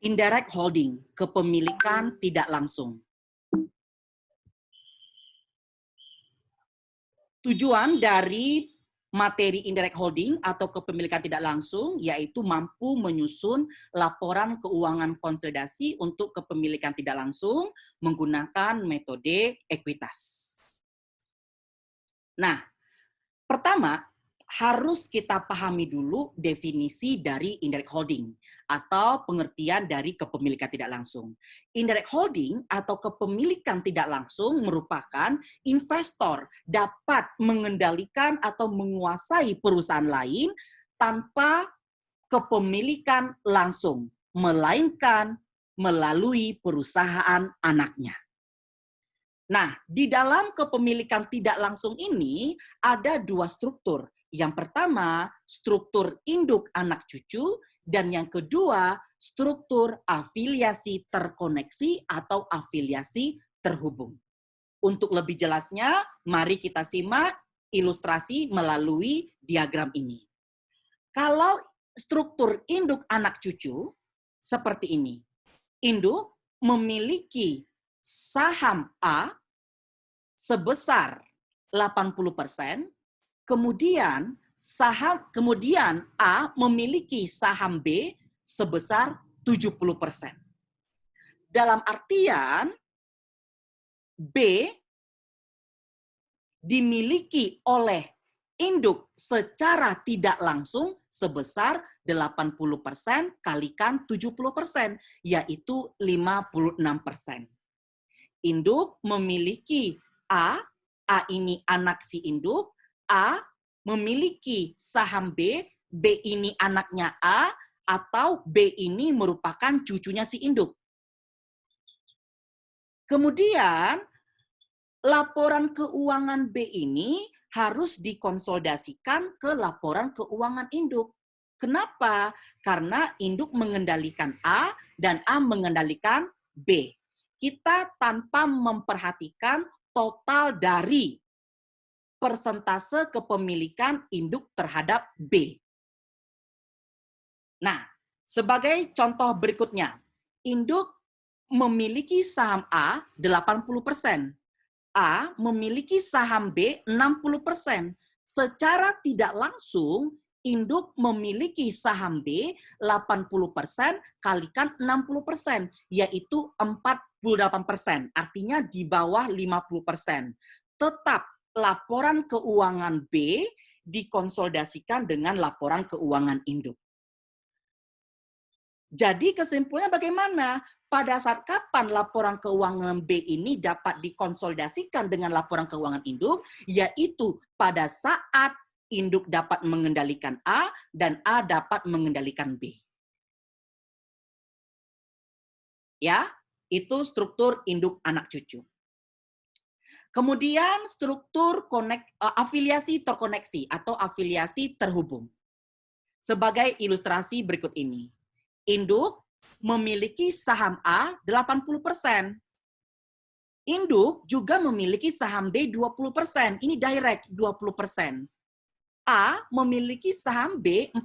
Indirect holding, kepemilikan tidak langsung. Tujuan dari materi indirect holding atau kepemilikan tidak langsung yaitu mampu menyusun laporan keuangan konsolidasi untuk kepemilikan tidak langsung menggunakan metode ekuitas. Nah, pertama, harus kita pahami dulu definisi dari indirect holding atau pengertian dari kepemilikan tidak langsung. Indirect holding atau kepemilikan tidak langsung merupakan investor dapat mengendalikan atau menguasai perusahaan lain tanpa kepemilikan langsung, melainkan melalui perusahaan anaknya. Nah, di dalam kepemilikan tidak langsung ini ada dua struktur. Yang pertama, struktur induk anak cucu, dan yang kedua, struktur afiliasi terkoneksi atau afiliasi terhubung. Untuk lebih jelasnya, mari kita simak ilustrasi melalui diagram ini. Kalau struktur induk anak cucu, seperti ini. Induk memiliki saham A sebesar 80%, kemudian A memiliki saham B sebesar 70%. Dalam artian B dimiliki oleh induk secara tidak langsung sebesar 80% kalikan 70%, yaitu 56%. Induk memiliki A ini anak si induk, A memiliki saham B ini anaknya A, atau B ini merupakan cucunya si induk. Kemudian, laporan keuangan B ini harus dikonsolidasikan ke laporan keuangan induk. Kenapa? Karena induk mengendalikan A dan A mengendalikan B. Kita tanpa memperhatikan total dari persentase kepemilikan induk terhadap B. Nah, sebagai contoh berikutnya, induk memiliki saham A 80%, A memiliki saham B 60%. Secara tidak langsung, induk memiliki saham B 80% kalikan 60%, yaitu 48%, artinya di bawah 50%. Tetap laporan keuangan B dikonsolidasikan dengan laporan keuangan induk. Jadi kesimpulannya bagaimana? Pada saat kapan laporan keuangan B ini dapat dikonsolidasikan dengan laporan keuangan induk, yaitu pada saat induk dapat mengendalikan A dan A dapat mengendalikan B. Ya, itu struktur induk anak cucu. Kemudian struktur afiliasi terkoneksi atau afiliasi terhubung. Sebagai ilustrasi berikut ini. Induk memiliki saham A 80%. Induk juga memiliki saham B 20%. Ini direct 20%. A memiliki saham B 40%.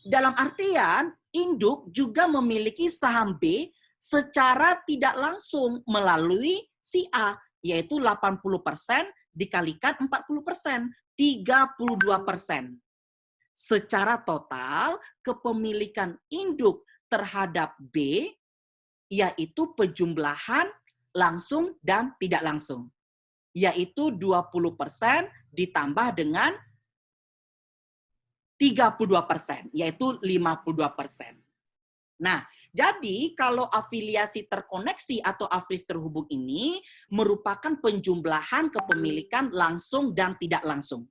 Dalam artian, induk juga memiliki saham B secara tidak langsung melalui si A, yaitu 80% dikalikan 40%, 32%. Secara total, kepemilikan induk terhadap B yaitu penjumlahan langsung dan tidak langsung, yaitu 20% ditambah dengan 32%, yaitu 52%. Nah, jadi kalau afiliasi terkoneksi atau afiliasi terhubung ini merupakan penjumlahan kepemilikan langsung dan tidak langsung.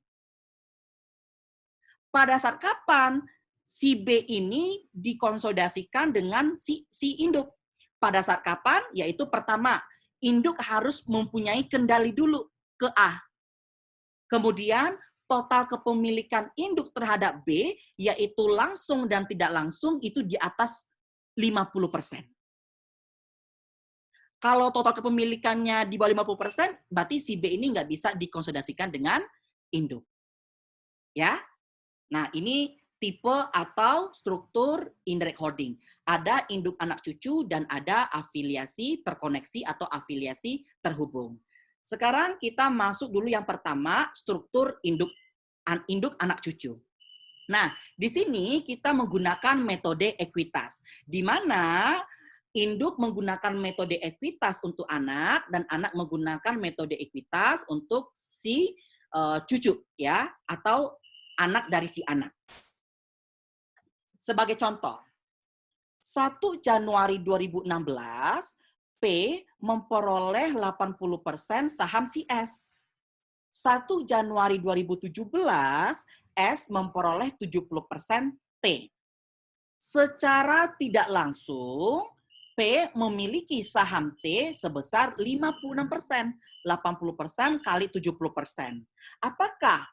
Pada saat kapan si B ini dikonsolidasikan dengan si induk? Pada saat kapan? Yaitu pertama, induk harus mempunyai kendali dulu ke A. Kemudian total kepemilikan induk terhadap B, yaitu langsung dan tidak langsung, itu di atas 50%. Kalau total kepemilikannya di bawah 50%, berarti si B ini nggak bisa dikonsolidasikan dengan induk. Ya, nah ini tipe atau struktur indirect holding. Ada induk anak cucu dan ada afiliasi terkoneksi atau afiliasi terhubung. Sekarang kita masuk dulu yang pertama, struktur induk anak cucu. Nah, di sini kita menggunakan metode ekuitas, di mana induk menggunakan metode ekuitas untuk anak dan anak menggunakan metode ekuitas untuk si cucu ya, atau anak dari si anak. Sebagai contoh, 1 Januari 2016 P memperoleh 80% saham si S. 1 Januari 2017 S memperoleh 70% T. Secara tidak langsung, P memiliki saham T sebesar 56%, 80% kali 70%. Apakah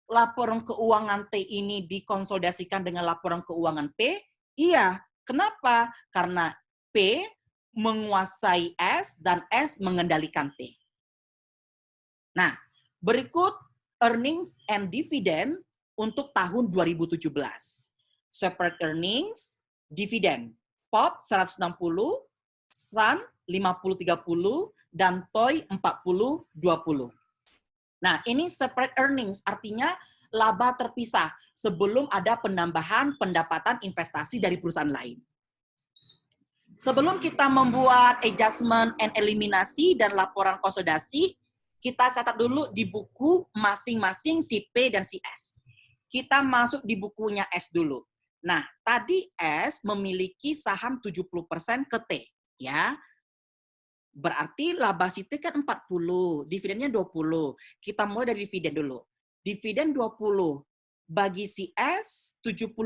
laporan keuangan T ini dikonsolidasikan dengan laporan keuangan P? Iya. Kenapa? Karena P menguasai S dan S mengendalikan T. Nah, berikut earnings and dividend untuk tahun 2017. Separate earnings, dividend, POP 160, SUN 50-30, dan TOY 40-20. Nah, ini separate earnings, artinya laba terpisah sebelum ada penambahan pendapatan investasi dari perusahaan lain. Sebelum kita membuat adjustment and eliminasi dan laporan konsolidasi, kita catat dulu di buku masing-masing si P dan si S. Kita masuk di bukunya S dulu. Nah, tadi S memiliki saham 70% ke T, ya. Berarti laba si T kan 40, dividennya 20. Kita mulai dari dividen dulu. Dividen 20 bagi si S 70%,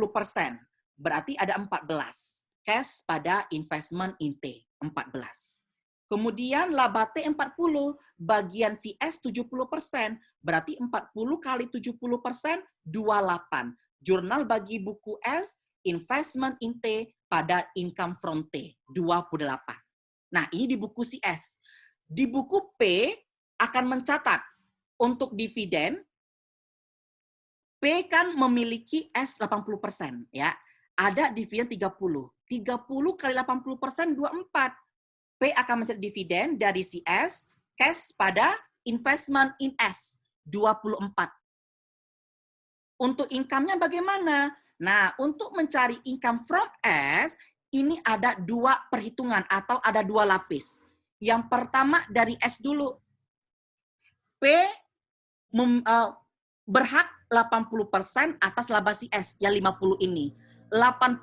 berarti ada 14. Cash pada investment in T, 14. Kemudian laba T 40, bagian si S 70%, berarti 40 kali 70%, 28. Jurnal bagi buku S, investment in T pada income from T, 28. Nah, ini di buku si S. Di buku P akan mencatat untuk dividen, P kan memiliki S 80%, ya. Ada dividen 30. 30 kali 80%, 24. P akan mencatat dividen dari si S, cash pada investment in S, 24. Untuk income-nya bagaimana? Nah, untuk mencari income from S, ini ada dua perhitungan atau ada dua lapis. Yang pertama dari S dulu. P berhak 80% atas laba si S, yang 50 ini. 80%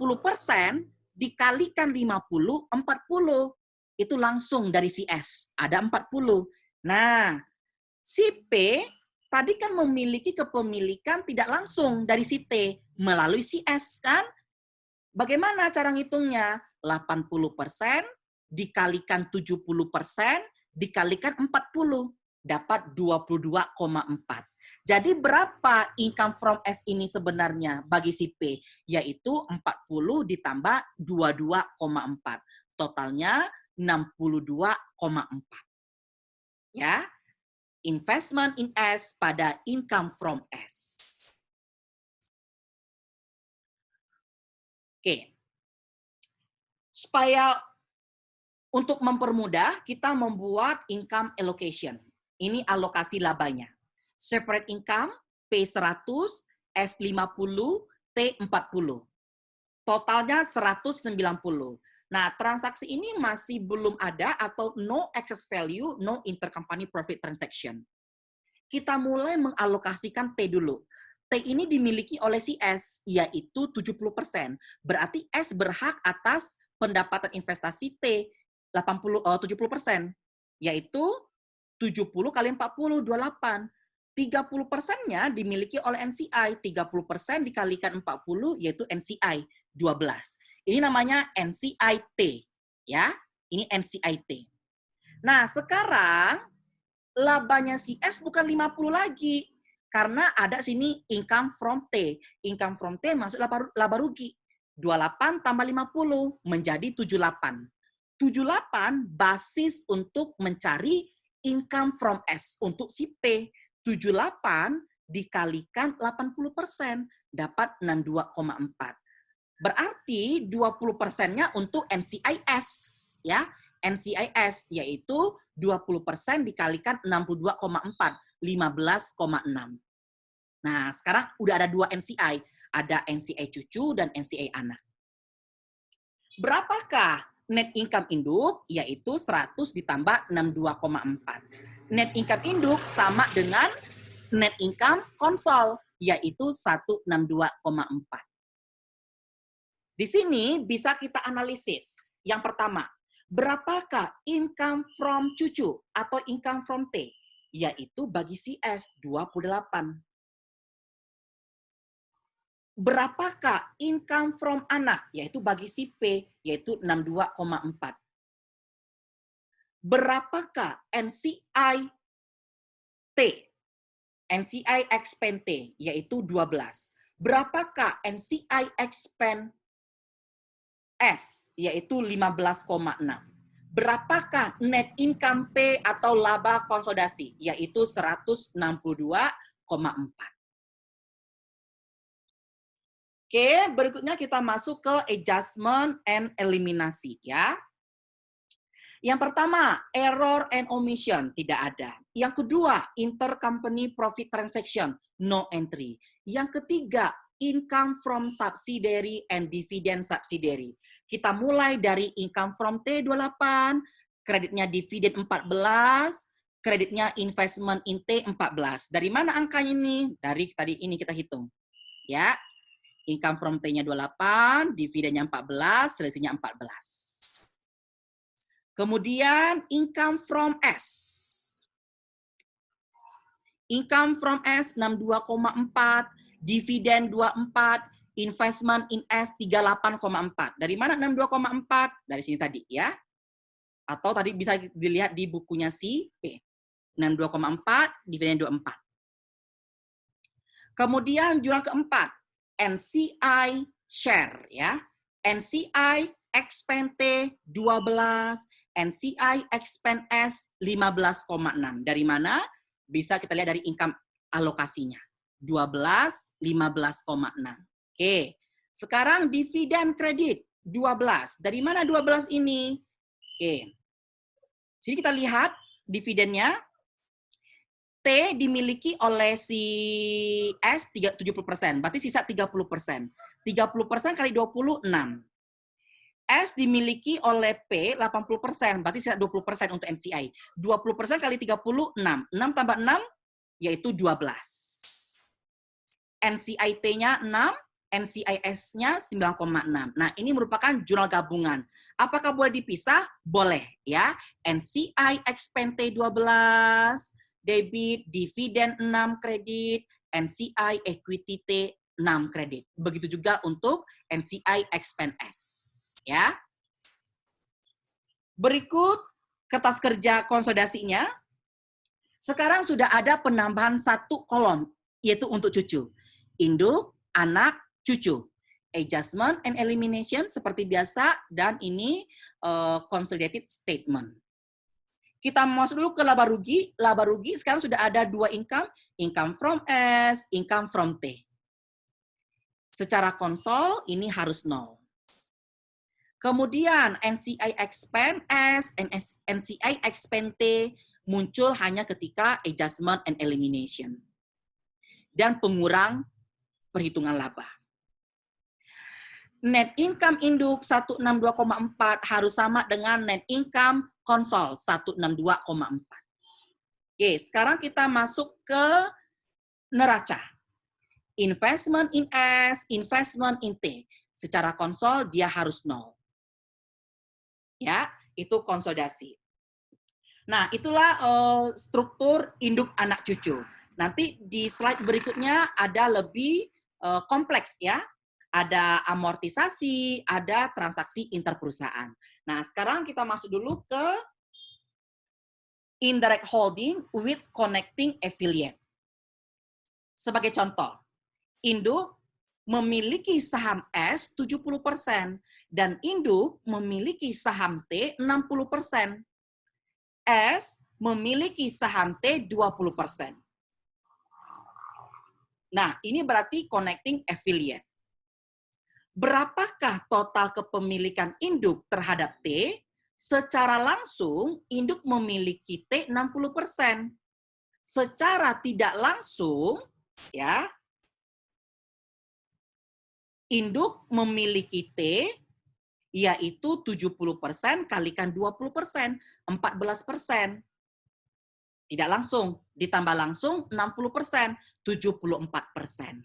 dikalikan 50, 40. Itu langsung dari si S, ada 40. Nah, si P tadi kan memiliki kepemilikan tidak langsung dari si T melalui si S kan? Bagaimana cara ngitungnya? 80% dikalikan 70% dikalikan 40 dapat 22,4. Jadi berapa income from S ini sebenarnya bagi si P? Yaitu 40 ditambah 22,4. Totalnya 62,4. Ya. Investment in S pada income from S. Oke. Supaya untuk mempermudah, kita membuat income allocation. Ini alokasi labanya. Separate income, P100, S50, T40. Totalnya 190. Nah, transaksi ini masih belum ada atau no excess value, no intercompany profit transaction. Kita mulai mengalokasikan T dulu. T ini dimiliki oleh si S, yaitu 70%. Berarti S berhak atas pendapatan investasi T 70%, yaitu 70 kali 40, 28. 30%-nya dimiliki oleh NCI, 30% dikalikan 40, yaitu NCI, 12. Ini namanya NCI T, ya. Ini NCI T. Nah, sekarang labanya si S bukan 50 lagi, karena ada sini income from T. Income from T masuk laba rugi. 28 tambah 50 menjadi 78. 78 basis untuk mencari income from S untuk si P. 78 dikalikan 80%, dapat 62,4. Berarti 20%-nya untuk NCIS, ya. NCIS yaitu 20% dikalikan 62,4, 15,6. Nah, sekarang udah ada 2 NCI, ada NCI cucu dan NCI anak. Berapakah net income induk? Yaitu 100 ditambah 62,4. Net income induk sama dengan net income konsol, yaitu 162,4. Di sini bisa kita analisis. Yang pertama, berapakah income from cucu atau income from T? Yaitu bagi si S, 28. Berapakah income from anak? Yaitu bagi si P, yaitu 62,4. Berapakah NCI T? NCI expand T, yaitu 12. Berapakah NCI expand S, yaitu 15,6. Berapakah net income P atau laba konsolidasi, yaitu 162,4. Oke, berikutnya kita masuk ke adjustment and eliminasi, ya. Yang pertama, error and omission, tidak ada. Yang kedua, intercompany profit transaction, no entry. Yang ketiga, income from subsidiary and dividend subsidiary. Kita mulai dari income from T28, kreditnya dividen 14, kreditnya investment in T14. Dari mana angkanya ini? Dari tadi ini kita hitung. Ya, income from T-nya 28, dividennya 14, selisihnya 14. Kemudian income from S. Income from S 62,4, dividen 24, investment in S 38,4. Dari mana 62,4? Dari sini tadi, ya. Atau tadi bisa dilihat di bukunya si P. 62,4, dividen 24. Kemudian jurnal keempat, NCI share, ya. NCI expand T 12, NCI expand S 15,6. Dari mana? Bisa kita lihat dari income alokasinya. 12, 15,6. Oke. Sekarang dividen kredit 12. Dari mana 12 ini? Oke. Jadi kita lihat dividennya. T dimiliki oleh si S 70%, berarti sisa 30%. 30% kali 20, 6. S dimiliki oleh P 80%, berarti sisa 20% untuk NCI. 20% kali 30, 6. 6 tambah 6, yaitu 12. NCI T-nya 6, NCIS-nya 9,6. Nah, ini merupakan jurnal gabungan. Apakah boleh dipisah? Boleh, ya. NCI expand T12, debit, dividen 6 kredit, NCI equity T 6 kredit. Begitu juga untuk NCI expand S. Ya. Berikut kertas kerja konsolidasinya. Sekarang sudah ada penambahan 1 kolom, yaitu untuk cucu. Induk, anak, cucu. Adjustment and elimination seperti biasa, dan ini consolidated statement. Kita masuk dulu ke laba rugi. Laba rugi sekarang sudah ada 2 income. Income from S, income from T. Secara konsol ini harus 0. Kemudian NCI expand S and NCI expand T muncul hanya ketika adjustment and elimination. Dan pengurang perhitungan laba. Net income induk 162,4 harus sama dengan net income konsol 162,4. Oke, sekarang kita masuk ke neraca. Investment in S, investment in T. Secara konsol dia harus 0. Ya, itu konsolidasi. Nah, itulah struktur induk anak cucu. Nanti di slide berikutnya ada lebih kompleks, ya. Ada amortisasi, ada transaksi interperusahaan. Nah, sekarang kita masuk dulu ke indirect holding with connecting affiliate. Sebagai contoh, induk memiliki saham S 70% dan induk memiliki saham T 60%. S memiliki saham T 20%. Nah, ini berarti connecting affiliate. Berapakah total kepemilikan induk terhadap T? Secara langsung, induk memiliki T 60%. Secara tidak langsung, ya, induk memiliki T yaitu 70% kalikan 20%, 14%. Tidak langsung, ditambah langsung 60%, 74%.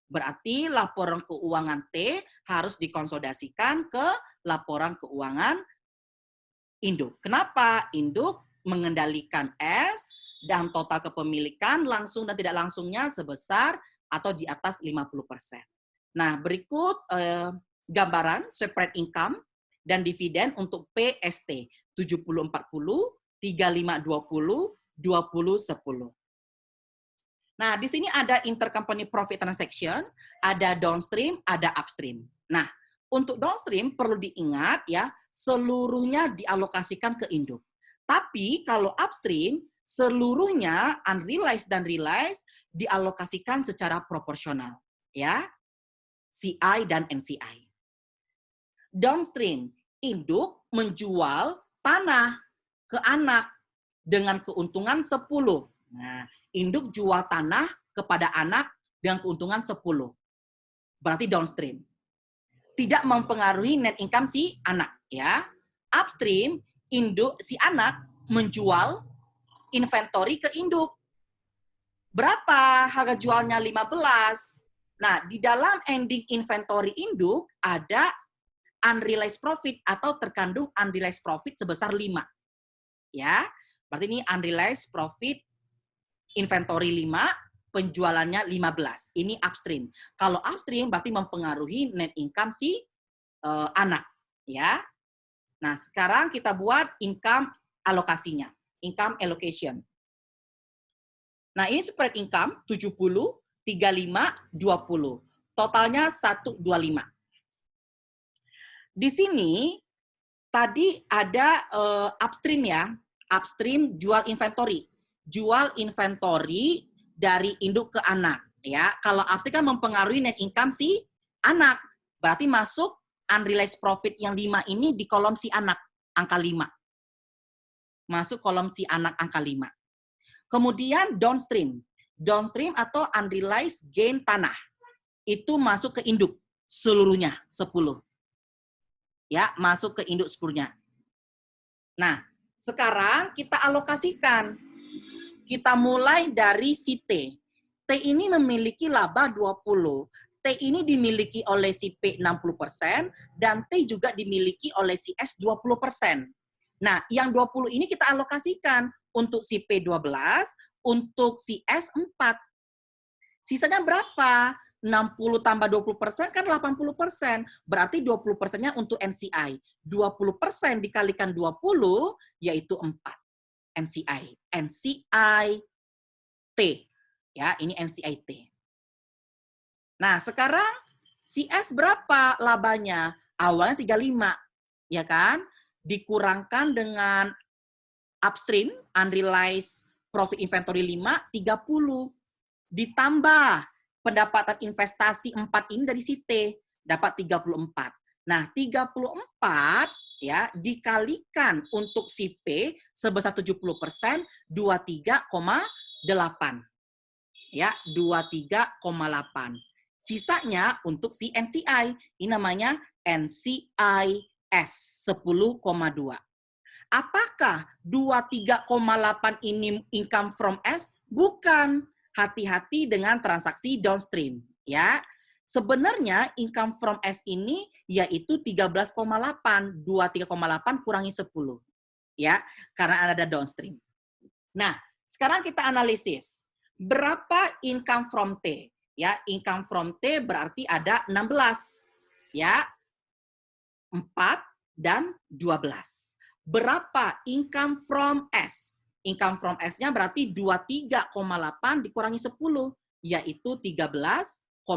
Berarti laporan keuangan T harus dikonsolidasikan ke laporan keuangan induk. Kenapa? Induk mengendalikan S dan total kepemilikan langsung dan tidak langsungnya sebesar atau di atas 50%. Nah, berikut gambaran separate income dan dividen untuk PST 70-40, 35-20, 20-10. Nah, di sini ada intercompany profit transaction, ada downstream, ada upstream. Nah, untuk downstream perlu diingat ya, seluruhnya dialokasikan ke induk. Tapi kalau upstream, seluruhnya unrealized dan realized dialokasikan secara proporsional. Ya, CI dan NCI. Downstream, induk menjual tanah ke anak dengan keuntungan 10. Nah, induk jual tanah kepada anak dengan keuntungan 10. Berarti downstream. Tidak mempengaruhi net income si anak, ya. Upstream, induk si anak menjual inventory ke induk. Berapa harga jualnya? 15. Nah, di dalam ending inventory induk ada unrealized profit atau terkandung unrealized profit sebesar 5. Ya. Berarti ini unrealized profit inventory 5, penjualannya 15. Ini upstream. Kalau upstream berarti mempengaruhi net income si anak, ya. Nah, sekarang kita buat income alokasinya. Income allocation. Nah, ini spread income 70, 35, 20. Totalnya 125. Di sini tadi ada upstream ya. Upstream jual inventory. Jual inventory dari induk ke anak, ya. Kalau upstream kan mempengaruhi net income si anak. Berarti masuk unrealized profit yang 5 ini di kolom si anak, angka 5. Masuk kolom si anak angka 5. Kemudian downstream. Downstream atau unrealized gain tanah. Itu masuk ke induk seluruhnya 10. Ya, masuk ke induk 10-nya. Nah, sekarang kita alokasikan. Kita mulai dari si T. T ini memiliki laba 20. T ini dimiliki oleh si P 60% dan T juga dimiliki oleh si S 20%. Nah, yang 20 ini kita alokasikan untuk si P 12, untuk si S 4. Sisanya berapa? 60 tambah 20% kan 80%. Berarti 20%-nya untuk NCI. 20% dikalikan 20 yaitu 4. NCI. NCI T. Ya, ini NCI T. Nah, sekarang CS berapa labanya? Awalnya 35, ya kan? Dikurangkan dengan upstream, unrealized profit inventory 5, 30. Ditambah pendapatan investasi 4 ini dari si T, dapat 34. Nah, 34 ya dikalikan untuk si P sebesar 70%, 23,8. Ya, 23,8. Sisanya untuk si NCI. Ini namanya NCIS 10,2. Apakah 23,8 ini income from S? Bukan. Hati-hati dengan transaksi downstream, ya. Sebenarnya income from S ini yaitu 13,8, 23,8 kurangi 10, ya, karena ada downstream. Nah, sekarang kita analisis. Berapa income from T? Ya, income from T berarti ada 16, ya. 4 dan 12. Berapa income from S? Income from S-nya berarti 23,8 dikurangi 10, yaitu 13,8.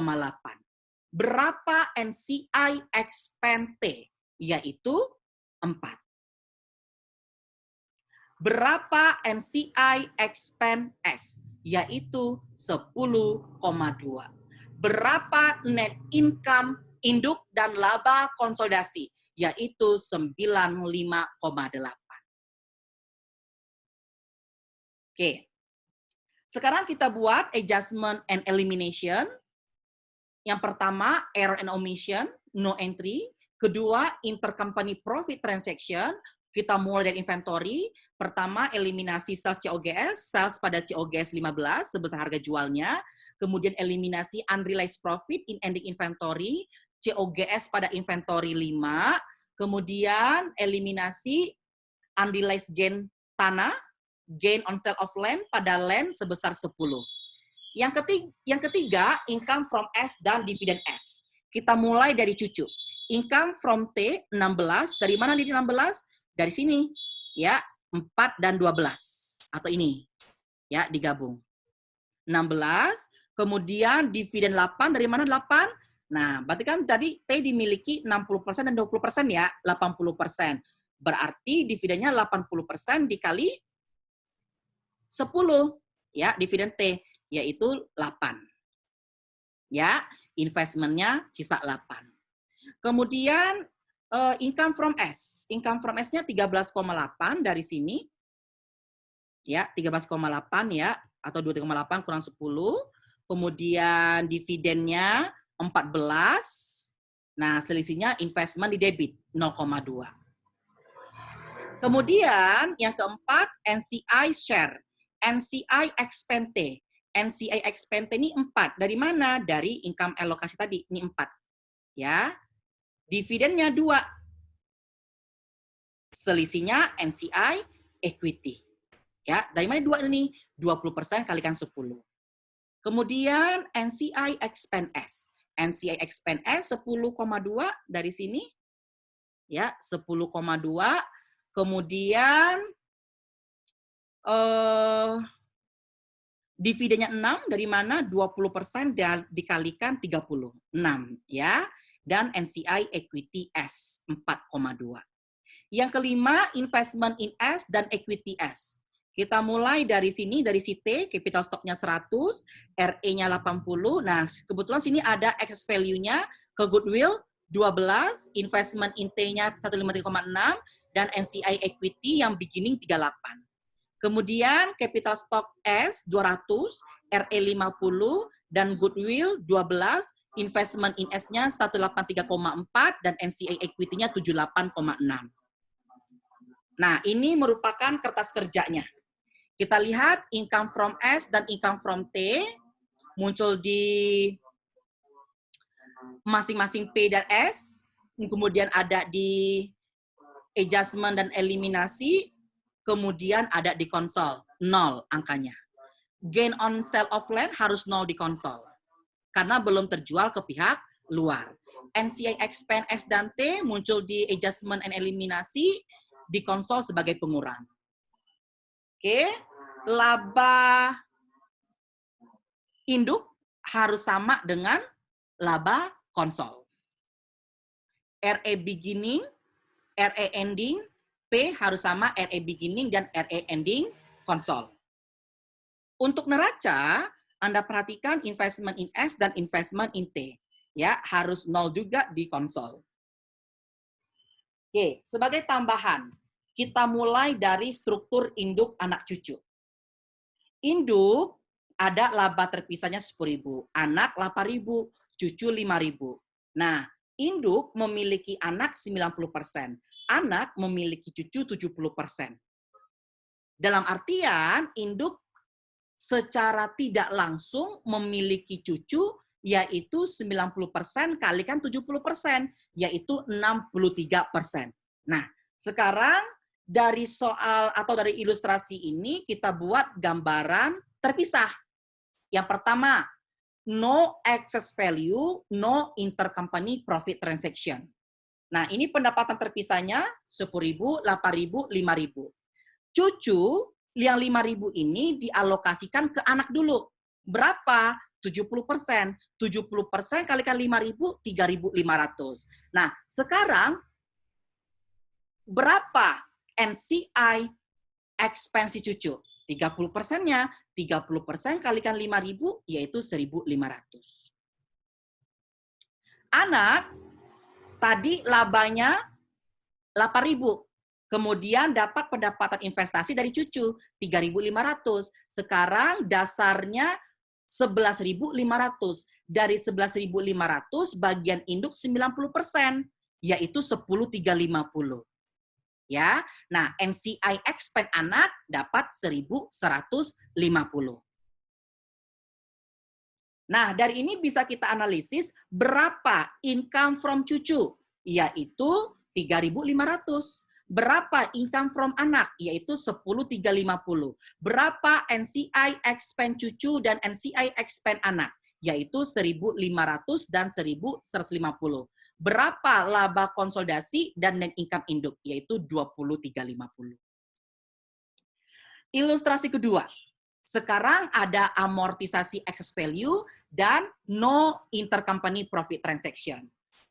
Berapa NCI expense T? Yaitu 4. Berapa NCI expand S? Yaitu 10,2. Berapa net income induk dan laba konsolidasi? Yaitu 95,8. Oke. Sekarang kita buat adjustment and elimination. Yang pertama, error and omission, no entry. Kedua, intercompany profit transaction. Kita mulai dari inventory. Pertama, eliminasi sales COGS, sales pada COGS 15 sebesar harga jualnya. Kemudian eliminasi unrealized profit in ending inventory, COGS pada inventory 5. Kemudian eliminasi unrealized gain tanah, gain on sale of land pada land sebesar 10. Yang ketiga, income from S dan dividen S. Kita mulai dari cucu. Income from T 16, dari mana di 16? Dari sini, ya, 4 dan 12 atau ini. Ya, digabung. 16, kemudian dividen 8 dari mana 8? Nah, berarti kan tadi T dimiliki 60% dan 20% ya, 80%. Berarti dividennya 80% dikali 10, ya, dividen T yaitu 8. Ya, investmentnya sisa 8. Kemudian income from S. Income from S-nya 13,8 dari sini. Ya, 13,8 ya, atau 2,8 kurang 10. Kemudian dividennya 14. Nah, selisihnya investment di debit 0,2. Kemudian yang keempat, NCI share. NCI expand T. NCI expand T ini 4. Dari mana? Dari income alokasi tadi. Ini 4. Ya. Dividennya 2. Selisihnya NCI equity. Ya, dari mana 2 ini? 20% kalikan 10. Kemudian NCI expand S. NCI expand S 10,2 dari sini. Ya, 10,2. Kemudian dividennya 6 dari mana? 20% dikalikan 36 ya. Dan NCI equity S 4,2. Yang kelima, investment in S dan equity S. Kita mulai dari sini, dari si T, capital stock-nya 100, RE-nya 80. Nah, kebetulan sini ada excess value-nya ke goodwill 12, investment in T-nya 153,6, dan NCI equity yang beginning 38. Kemudian capital stock S 200, RE 50, dan goodwill 12, investment in S-nya 183,4, dan NCI equity-nya 78,6. Nah, ini merupakan kertas kerjanya. Kita lihat income from S dan income from T muncul di masing-masing P dan S, kemudian ada di adjustment dan eliminasi, kemudian ada di konsol, 0 angkanya. Gain on sale of land harus 0 di konsol, karena belum terjual ke pihak luar. NCI expand S dan T muncul di adjustment and eliminasi, di konsol sebagai pengurang. Oke, laba induk harus sama dengan laba konsol. RE beginning, RE ending, P harus sama RE beginning dan RE ending konsol. Untuk neraca, Anda perhatikan investment in S dan investment in T. Ya, harus 0 juga di konsol. Oke, sebagai tambahan, kita mulai dari struktur induk anak cucu. Induk ada laba terpisahnya 10.000, anak 8.000, cucu 5.000. Nah, induk memiliki anak 90%, anak memiliki cucu 70%. Dalam artian, induk secara tidak langsung memiliki cucu, yaitu 90% kalikan 70%, yaitu 63%. Nah, sekarang dari soal atau dari ilustrasi ini kita buat gambaran terpisah. Yang pertama, no excess value, no intercompany profit transaction. Nah, ini pendapatan terpisahnya 10.000, 8.000, 5.000. Cucu yang 5.000 ini dialokasikan ke anak dulu. Berapa? 70%. 70% kalikan 5.000, 3.500. Nah, sekarang berapa NCI expense cucu. 30%-nya, 30% kalikan 5.000 yaitu 1.500. Anak tadi labanya 8.000. Kemudian dapat pendapatan investasi dari cucu 3.500. Sekarang dasarnya 11.500. Dari 11.500 bagian induk 90%, yaitu 10.350. Ya. Nah, NCI expand anak dapat 1.150. Nah, dari ini bisa kita analisis berapa income from cucu, yaitu 3.500. Berapa income from anak, yaitu 10.350. Berapa NCI expand cucu dan NCI expand anak, yaitu 1.500 dan 1.150. Berapa laba konsolidasi dan net income induk, yaitu 20.350. Ilustrasi kedua. Sekarang ada amortisasi excess value dan no intercompany profit transaction.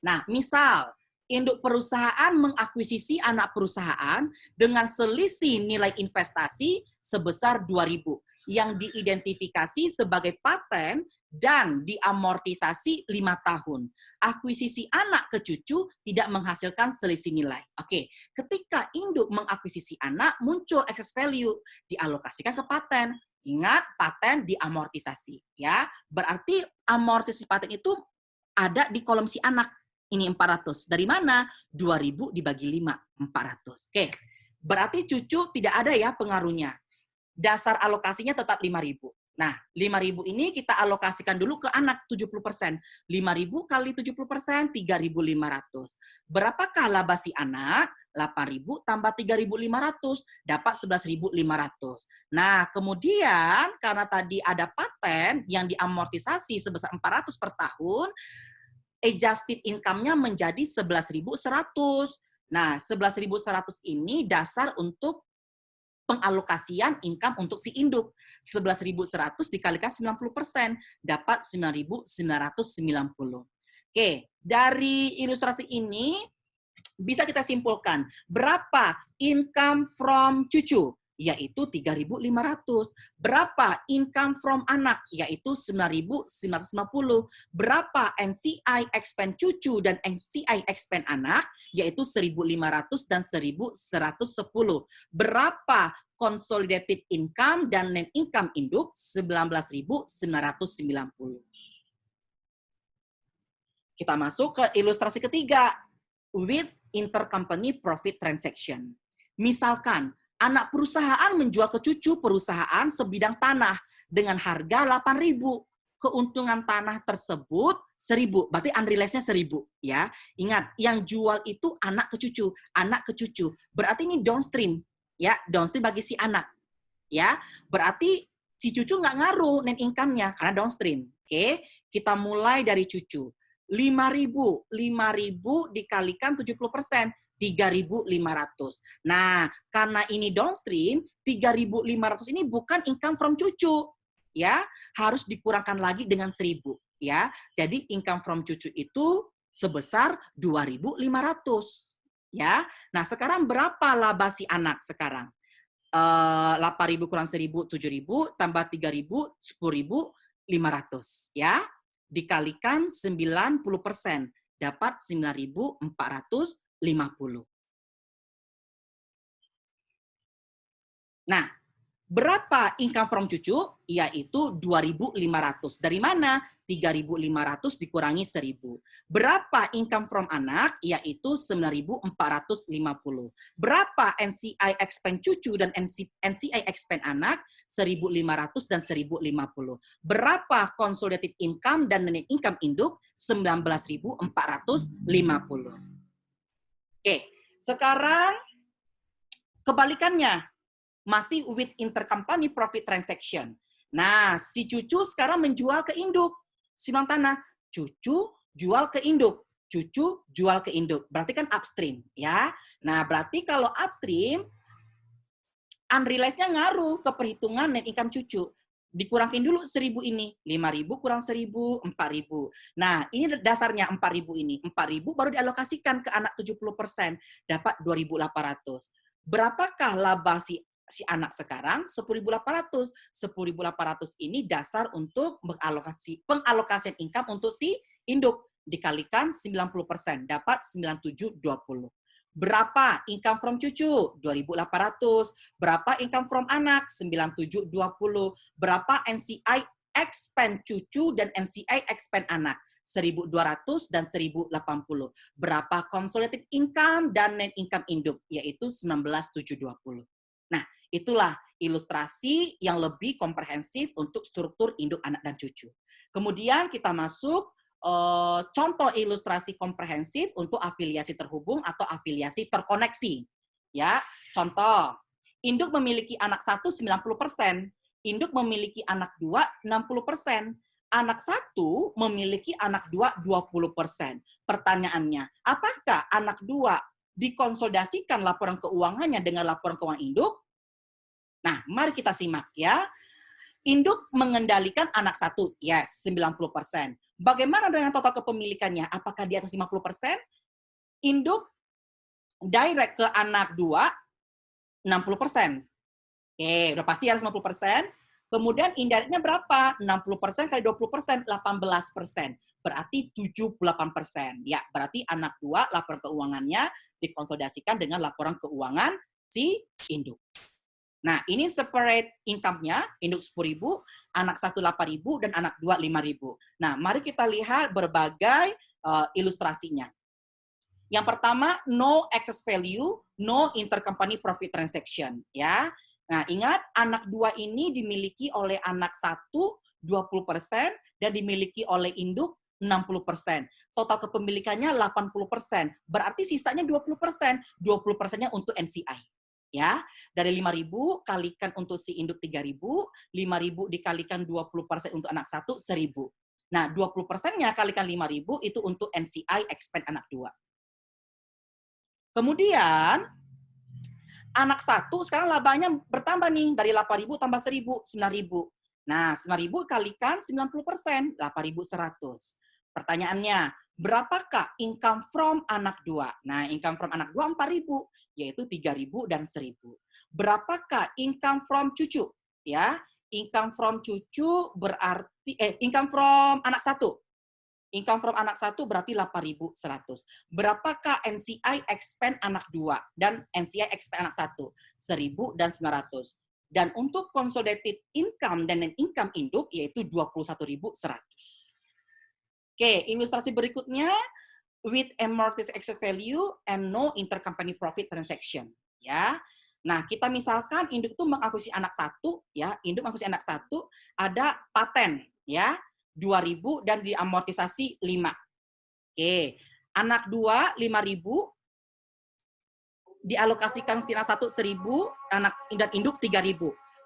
Nah, misal induk perusahaan mengakuisisi anak perusahaan dengan selisih nilai investasi sebesar 2.000 yang diidentifikasi sebagai paten dan diamortisasi 5 tahun. Akuisisi anak ke cucu tidak menghasilkan selisih nilai. Oke, ketika induk mengakuisisi anak, muncul excess value, dialokasikan ke paten. Ingat, paten diamortisasi. Ya, berarti amortisasi paten itu ada di kolom si anak. Ini 400. Dari mana? 2.000 dibagi 5, 400. Oke, berarti cucu tidak ada ya pengaruhnya. Dasar alokasinya tetap 5.000. Nah, 5.000 ini kita alokasikan dulu ke anak 70%. 5.000 kali 70%, 3.500. Berapakah laba si anak? 8.000 tambah 3.500, dapat 11.500. Nah, kemudian karena tadi ada paten yang diamortisasi sebesar 400 per tahun, adjusted income-nya menjadi 11.100. Nah, 11.100 ini dasar untuk pengalokasian income untuk si induk. 11.100 dikalikan 90%, dapat 9.990. Oke, dari ilustrasi ini bisa kita simpulkan berapa income from cucu, yaitu 3.500. Berapa income from anak, yaitu 9.950. Berapa NCI expand cucu dan NCI expand anak, yaitu 1.500 dan 1.110. Berapa consolidated income dan net income induk, 19.990. Kita masuk ke ilustrasi ketiga, with intercompany profit transaction. Misalkan, anak perusahaan menjual ke cucu perusahaan sebidang tanah dengan harga 8.000. Keuntungan tanah tersebut 1.000, berarti unrealized-nya 1.000 ya. Ingat, yang jual itu anak ke cucu, anak ke cucu. Berarti ini downstream ya, downstream bagi si anak. Ya, berarti si cucu nggak ngaruh net income-nya karena downstream. Oke, kita mulai dari cucu. 5.000 dikalikan 70%, 3.500. Nah, karena ini downstream, 3.500 ini bukan income from cucu, ya, harus dikurangkan lagi dengan 1.000, ya. Jadi income from cucu itu sebesar 2.500, ya. Nah, sekarang berapa laba si anak sekarang? 8.000 kurang 1.000, 7.000, tambah 3.000, 10.500, ya. Dikalikan 90%, dapat 9.450. Nah, berapa income from cucu? Yaitu 2.500. Dari mana? 3.500 dikurangi 1.000. Berapa income from anak? Yaitu 9.450. Berapa NCI expand cucu dan NCI expand anak? 1.500 dan 1.050. Berapa consolidated income dan net income induk? 19.450. Oke, sekarang kebalikannya. Masih with intercompany profit transaction. Nah, si cucu sekarang menjual ke induk. Simpan tanah, cucu jual ke induk. Cucu jual ke induk. Berarti kan upstream, ya. Nah, berarti kalau upstream, unrealized-nya ngaruh ke perhitungan net income cucu. Dikurangin dulu 1.000 ini. 5.000 kurang 1.000, 4.000. Nah, ini dasarnya 4.000 ini. 4.000 baru dialokasikan ke anak 70%. Dapat 2.800. Berapakah laba si si anak sekarang 10.800. 10.800 ini dasar untuk pengalokasian income untuk si induk. Dikalikan 90%, dapat 9720. Berapa income from cucu? 2.800. Berapa income from anak? 9720. Berapa NCI expand cucu dan NCI expand anak? 1.200 dan 1.080. Berapa consolidated income dan net income induk? Yaitu 19.720. Nah, itulah ilustrasi yang lebih komprehensif untuk struktur induk, anak, dan cucu. Kemudian kita masuk contoh ilustrasi komprehensif untuk afiliasi terhubung atau afiliasi terkoneksi. Ya, contoh, induk memiliki anak 1 90%, induk memiliki anak 2 60%, anak 1 memiliki anak 2 20%. Pertanyaannya, apakah anak 2 dikonsolidasikan laporan keuangannya dengan laporan keuangan induk? Nah, mari kita simak ya. Induk mengendalikan anak 1, yes, 90%. Bagaimana dengan total kepemilikannya? Apakah di atas 50%? Induk direct ke anak 2, 60%. Oke, udah pasti harus 50%. Kemudian indirectnya berapa? 60% kali 20%, 18%. Berarti 78%. Ya, berarti anak 2 laporan keuangannya dikonsolidasikan dengan laporan keuangan si induk. Nah, ini separate income-nya, induk 10.000, anak 1 8.000, dan anak 2 5.000. Nah, mari kita lihat berbagai ilustrasinya. Yang pertama, no excess value, no intercompany profit transaction. Ya. Nah, ingat, anak 2 ini dimiliki oleh anak 1 20% dan dimiliki oleh induk 60%. Total kepemilikannya 80%. Berarti sisanya 20%. 20%-nya untuk NCI. Ya, dari 5.000 kalikan untuk si induk 3.000, 5.000 dikalikan 20% untuk anak 1, 1.000. Nah, 20%-nya kalikan 5.000 itu untuk NCI expand anak 2. Kemudian, anak 1 sekarang labanya bertambah nih, dari 8.000 tambah 1.000, 9.000. Nah, 9.000 kalikan 90%, 8.100. Pertanyaannya, berapakah income from anak 2? Nah, income from anak 2 4.000, yaitu 3.000 dan 1.000. Berapakah income from cucu? Ya, income from cucu berarti income from anak 1. Income from anak 1 berarti 8.100. Berapakah NCI expand anak 2 dan NCI expand anak 1? 1.000 dan 900. Dan untuk consolidated income dan net income induk yaitu 21.100. Oke, ilustrasi berikutnya with amortized excess value and no intercompany profit transaction, ya. Nah, kita misalkan induk itu mengakuisisi anak 1, ya, induk mengakuisisi anak 1 ada paten, ya, 2.000 dan diamortisasi 5. Oke, anak 2 5.000 dialokasikan ke anak 1 1.000, anak dan induk 3.000.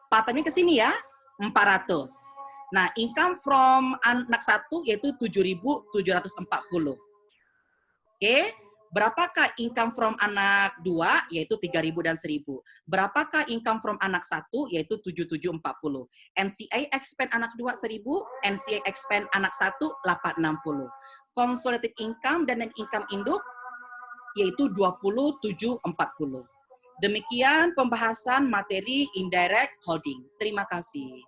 Patennya ke sini ya, 400. Nah, income from anak 1 yaitu 7.740. Oke, berapakah income from anak 2 yaitu 3.000 dan 1.000? Berapakah income from anak 1 yaitu 7.740? NCI expand anak 2 1.000, NCI expand anak 1 860. Consolidated income dan net income induk yaitu 27.40. Demikian pembahasan materi indirect holding. Terima kasih.